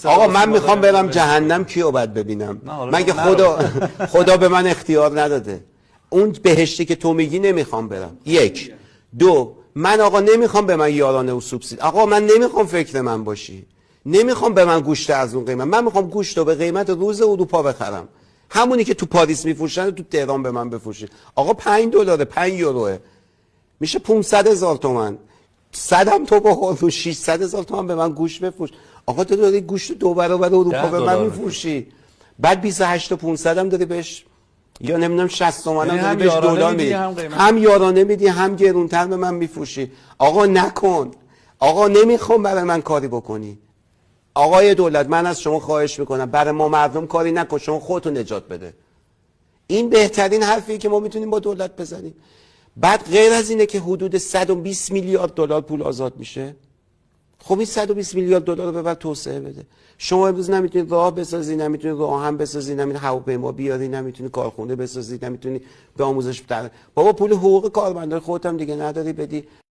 آقا من میخوام برم جهنم، کیو باید ببینم؟ مگه خدا به من اختیار نداده؟ اون بهشتی که تو میگی نمیخوام برم. یک. دو، من آقا نمیخوام به من یارانه و سوبسید. آقا من نمیخوام فکر من باشی، نمیخوام به من گوشت از اون قیمت. من میخوام گوشت رو به قیمت روز اروپا بخرم، همونی که تو پاریس میفروشن تو تهران به من بفروشید. آقا $5 5 میشه 500,000 تومان. صدم تو بخور و 600,000 تومان به من گوشت بفروش. آقا تو داری گوشت 2 برابر اروپا به من میفروشی، بعد 28 تا 500 هم داری بهش، یا نمیدونم 60 تومن هم داری بهش دلار میدی، هم یارانه میدی هم گرونتر به من میفروشی. آقا نکن، آقا نمیخوام برای من کاری بکنی. آقای دولت من از شما خواهش میکنم برای ما مردم کاری نکن، شما خودتو نجات بده. این بهترین حرفیه که ما میتونیم با دولت بزنیم. بعد غیر از اینه که حدود 120 میلیارد دلار پول آزاد میشه. خب این 120 میلیارد دلار رو ببر توسعه بده. شما امروز نمیتونید راه بسازی، نمیتونید راه هم بسازی، نمیتونید هواپیما بیاری، نمیتونید کارخونه بسازی، نمیتونید به آموزش بابا پول حقوق کارمندان خودت هم دیگه نداری بدی.